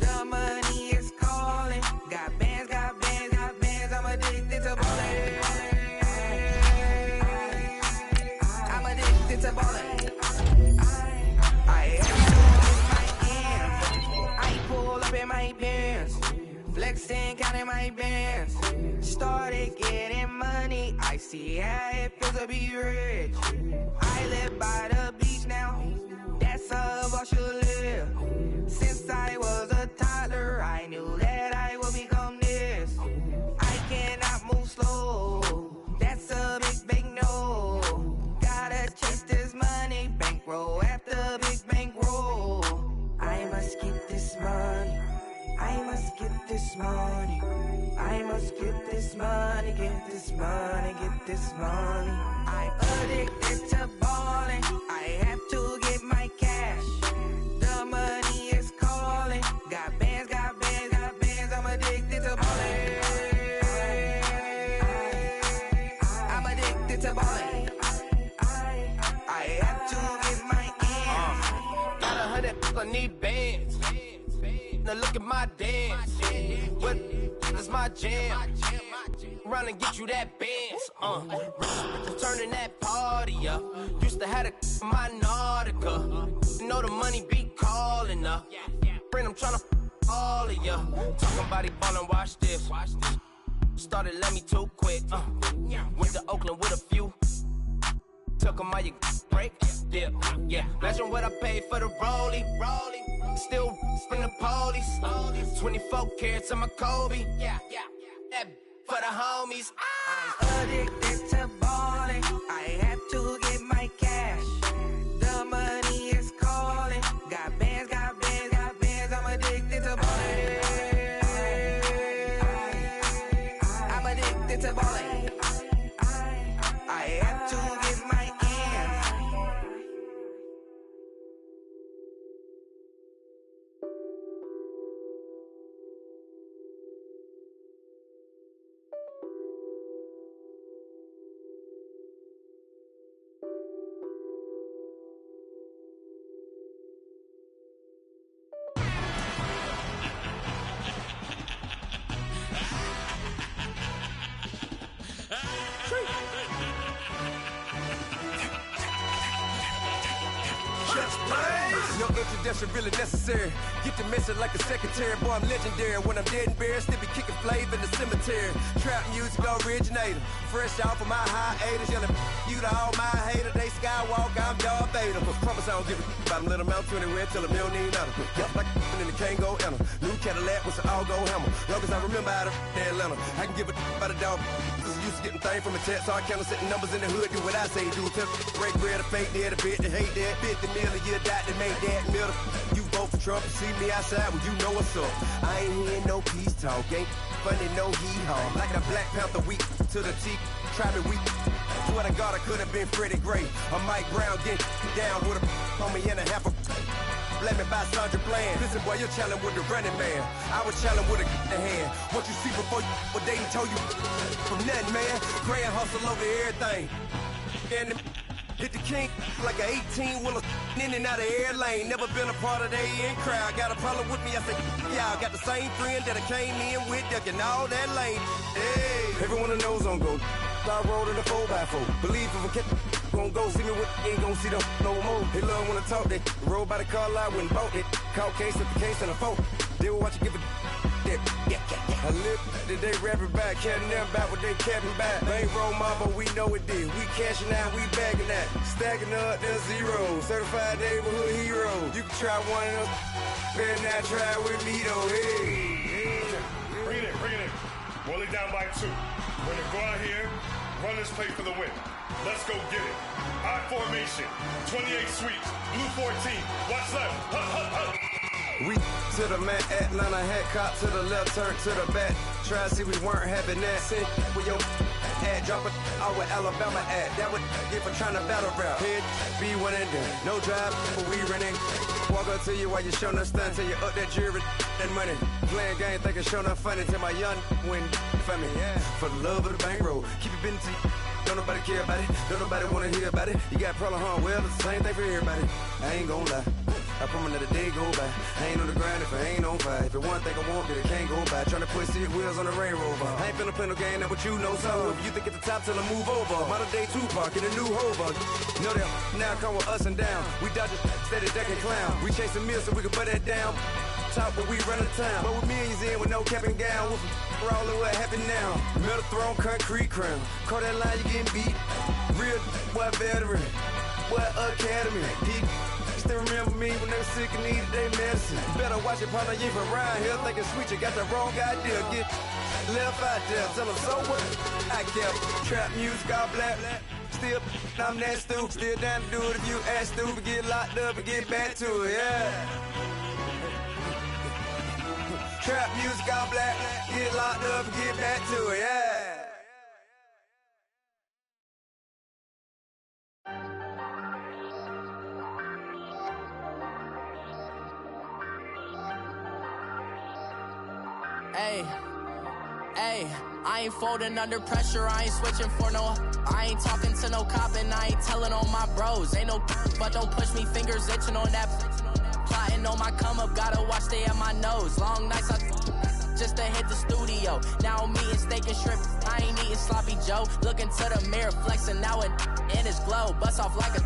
The money is calling. Got bands, got bands, got bands. I'm addicted to ballin'. I'm addicted to ballin'. I have to get my ends. I pull up in my pants, flexing, counting my bands. Started getting money. I see how it feels to be rich. I live by the beach now. That's how I should live. Since I was a toddler, I knew that I would become this. I cannot move slow. That's a big no. Gotta chase this money, bankroll after big bankroll. I must get this money. I must get this money. I must get this money, get this money, get this money. I'm addicted to ballin'. I have to get my cash. The money is calling. Got bands, got bands, got bands. I'm addicted to ballin'. I'm addicted to ballin'. I have to get my ends. Got 100, I need bands. Now look at my dance. What is my jam? Run and get you that bands. Turning that party up. Used to have a my Nautica. You know the money be calling up. Friend, I'm tryna all of ya. Talking about it ballin', watch this. Started let me too quick. Went to Oakland with a few. Took 'em all you break. Dip. Yeah. Imagine what I paid for the rollie. Still in the police. 24 carats on my Kobe. Yeah. That for the homies. I'm addicted to ballin'. I have to get my cash. The money is calling. Got bands, got bands, got bands. I'm addicted to ballin'. I'm addicted to ballin'. I have to get my ends. No introduction really necessary. Get to message like a secretary. Boy, I'm legendary. When I'm dead and buried, still be kicking flavor in the cemetery. Trap music originator. Fresh off of my hiatus. Yelling you to all my haters. They skywalk, I'm Darth Vader. Promise I don't give a about them. Let them out to anywhere till them don't need nothing. Yup, like and the can't go enter. New Cadillac with an all-gold hammer. Long as I remember out of Atlanta. I can give a about a dog. Used to getting things from a text, so I count setting numbers in the hood. Do what I say, do. Break bread, a fake dead, a bit to hate that. 50 million, you died to make that middle. You vote for Trump, you see me outside, well, you know what's up. I ain't hearing no peace talk, ain't funny, no hee-haw. Like a Black Panther week to the teeth, try me weak. Swear to God, I could have been Freddie Gray. Or Mike Brown getting down with a homie and a half a. Let me buy Sandra Bland. Listen, boy, you're challenging with the running man. I was challenging with a in hand. What you see before you, what they told you from nothing, man. Grand hustle over everything. And hit the king like an 18-wheeler in and out of air lane. Never been a part of the in crowd. Got a problem with me, I said, y'all got the same friend that I came in with, ducking all that lane. Hey, everyone knows on go. I rolled in the 4x4. Believe if a kid gon' go see me with ain't gon' see them no more. They love when I talk, they roll by the car lot when bought it. Caught case at the case and a phone. They will watch you give a yeah. I live that they rapping back, capping them back what they capping back. They ain't roll mama, we know it did. We cashing out, we bagging that. Stacking up, there's zero. Certified neighborhood hero. You can try one of them, better not try with me though. Hey. Bring it in. Roll it down by 2. We're gonna go out here, run this play for the win. Let's go get it. I formation, 28 sweeps, blue 14. Watch left. Hup. We to the man, Atlanta hat cop to the left, turn to the back. Try to see we weren't having that. Send with your ad, drop it out with Alabama at. That would get for trying to battle rap. Head, be one and done. No drive, but we running. Walk up to you while you showing us stunt till you up that jury and money. Playing game, thinking showing up funny till my young win for me. Yeah. For the love of the bankroll, keep it busy. don't nobody care about it. Don't nobody wanna hear about it. You got a problem, huh? Well, it's the same thing for everybody. I ain't gon' lie. I promise that a day go by. I ain't on the grind if I ain't on fire. If it one thing I want, then it can't go by. Tryna put seat wheels on the Range Rover. I ain't finna play no game, that what you know. So if you think at the top, tell them move over. Modern day Tupac in a new Hova. Know that now come with us and down. We dodge it, steady deck and clown. We chasing meals so we can put that down. Top where we run the town. But with millions in with no cap and gown. We're all in what happened now. Metal throne, concrete crown. Call that line, you getting beat. Real what veteran. What academy. He still remember me when they were sick and needed their medicine. Better watch it, partner, you from around here thinking sweet, you got the wrong idea. Get left out there, tell them so what I kept. Trap music, all black. Still, I'm that stupid. Still down to do it if you ask stupid. Get locked up and get back to it, yeah. Trap music, all black. Get locked up and get back to it, yeah. Hey, I ain't folding under pressure, I ain't switching for no. I ain't talking to no cop and I ain't telling on my bros. Ain't no but don't push me, fingers itching on that. Plotting on my come up, gotta watch stay at my nose. Long nights just to hit the studio. Now I'm eating steak and shrimp, I ain't eating sloppy Joe. Looking to the mirror, flexing now and in his glow. Bust off like a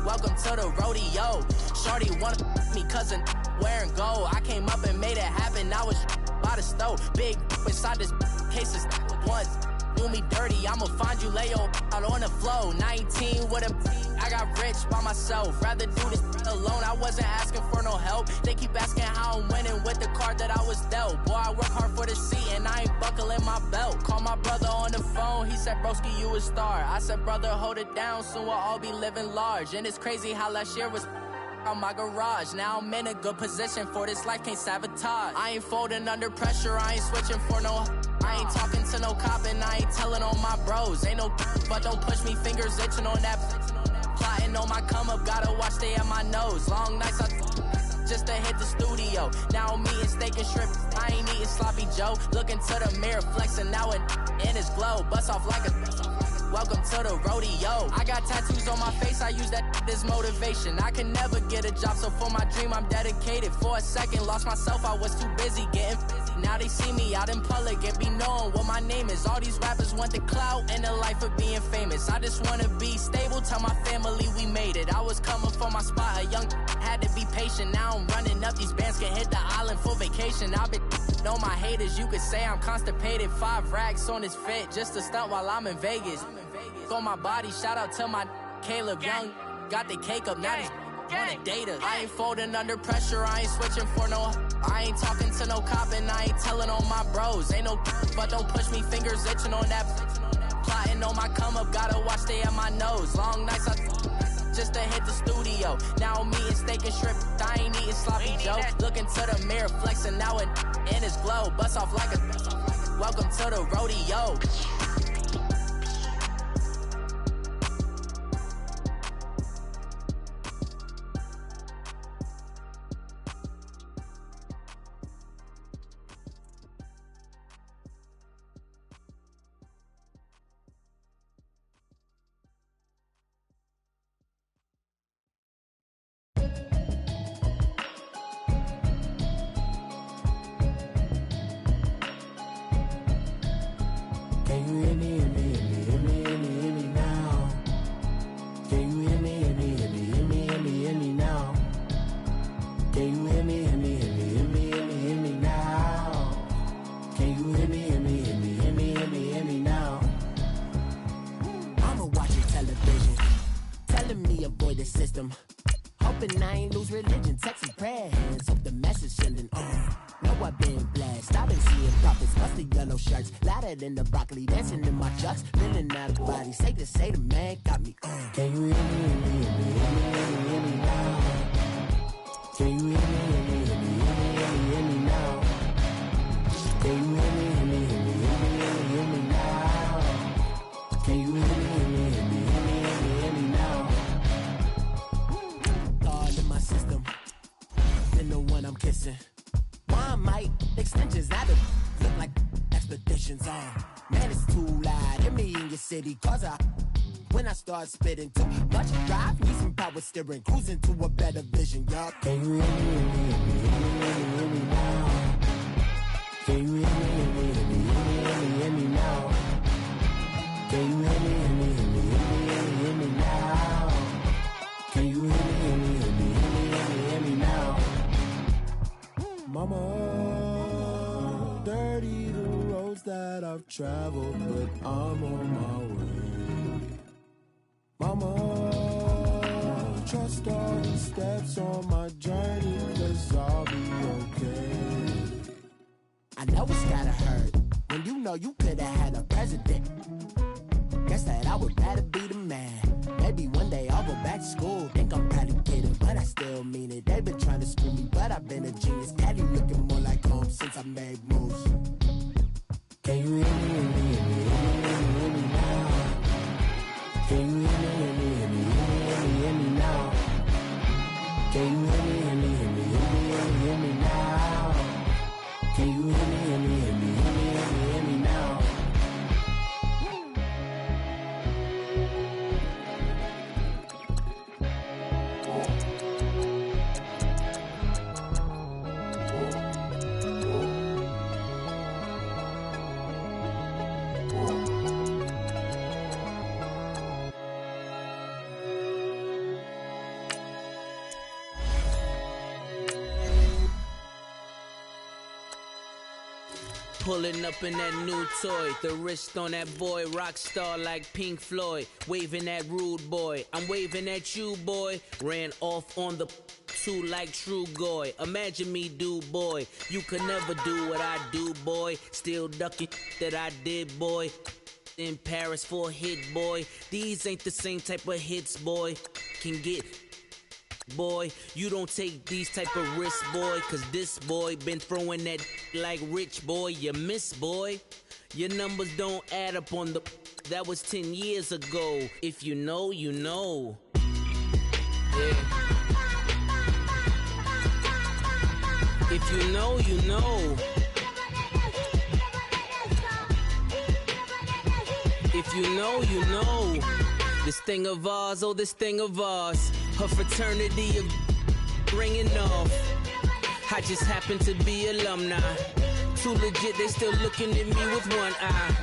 welcome to the rodeo. Shorty wanna me cousin wearing gold. I came up and made it happen, I was by the stove. Big inside this cases once. Do me dirty, I'ma find you, lay your out on the floor. 19 with a I got rich by myself. Rather do this alone, I wasn't asking for no help. They keep asking how I'm winning with the card that I was dealt. Boy, I work hard for the seat and I ain't buckling my belt. Call my brother on the phone, he said, broski, you a star. I said, brother, hold it down, soon we'll all be living large. And it's crazy how last year was on my garage. Now I'm in a good position for this life, can't sabotage. I ain't folding under pressure, I ain't switching for no. I ain't talking to no cop and I ain't telling on my bros. Ain't no but don't push me, fingers itching on that. Plotting on my come up, gotta watch stay at my nose. Long nights just to hit the studio. Now I'm eating steak and shrimp, I ain't eating sloppy Joe. Looking to the mirror, flexing now and in his glow. Bust off like a welcome to the rodeo. I got tattoos on my face, I use that as motivation. I can never get a job, so for my dream I'm dedicated. For a second, lost myself, I was too busy getting now they see me out in public and be knowing what my name is. All these rappers want the clout and the life of being famous. I just wanna be stable, tell my family we made it. I was coming for my spot, a young had to be patient. Now I'm running up, these bands can hit the island for vacation. I've been know my haters, you could say I'm constipated. 5 racks on his fit, just to stunt while I'm in Vegas. On my body, shout out to my Caleb Young. Got the cake up, now he's wanna date us. I ain't folding under pressure, I ain't switching for no. I ain't talking to no cop and I ain't telling on my bros. Ain't no but don't push me, fingers itching on that. Plotting on my come up, gotta watch stay at my nose. Long nights just to hit the studio. Now I'm eating steak and shrimp, I ain't eating sloppy Joe. Looking to the mirror, flexing now and in his glow. Bust off like a welcome to the rodeo. In the broccoli, dancing in my chucks, feeling out of body. Safe to say the man got me. Can you hear me, hear me, hear me, hear me, hear me now? Can you hear me, hear me, hear me, hear me, hear me now? Can you hear me, hear me, hear me, hear me, hear me now? Can you hear me, hear me, hear me, hear me, hear me now? All in my system, been the one I'm kissing. One might extensions out of look like expeditions on. Man, it's too loud. In me in your city, cause when I start spitting too much drive, need some power steering, cruising to a better vision, y'all. Can you hear me now? Can you hear me now? Can you hear me now? Can you hear me now? Mama, dirty the roads that I've traveled, but I'm on my way. Mama, trust all the steps on my journey, 'cause I'll be okay. I know it's gotta hurt when you know you could've had a president. Guess that I would rather be the man. Maybe one day I'll go back to school. Think I'm probably kidding, but I still mean it. They've been trying to school me, but I've been a genius. Daddy looking more like home since I made moves. Can you hear me now? Can you hear me now? Can you hear me now? Can you hear me now? Pulling up in that new toy, the wrist on that boy, rock star like Pink Floyd, waving at rude boy, I'm waving at you boy, ran off on the two like True Goy, imagine me do boy, you could never do what I do boy, still ducking that I did boy, in Paris for a hit boy, these ain't the same type of hits boy, can get boy, you don't take these type of risks, boy, 'cause this boy been throwing that like rich boy, you miss, boy. Your numbers don't add up on the, that was 10 years ago. If you know, you know. Yeah. If you know, you know. If you know, you know. This thing of ours, oh, this thing of ours. Her fraternity of ringing off. I just happen to be alumni. Too legit, they still looking at me with one eye.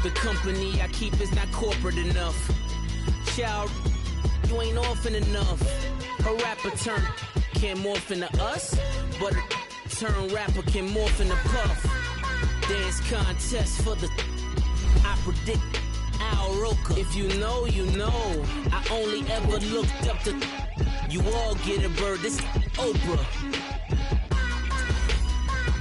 The company I keep is not corporate enough. Child, you ain't orphan enough. A rapper turn can't morph into us, but a turn rapper can morph into Puff. Dance contest for the, I predict Al Roker. If you know, you know. I only ever looked up to, you all get a bird, this Oprah.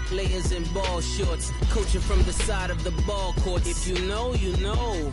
Players in ball shorts, coaching from the side of the ball court. If you know, you know.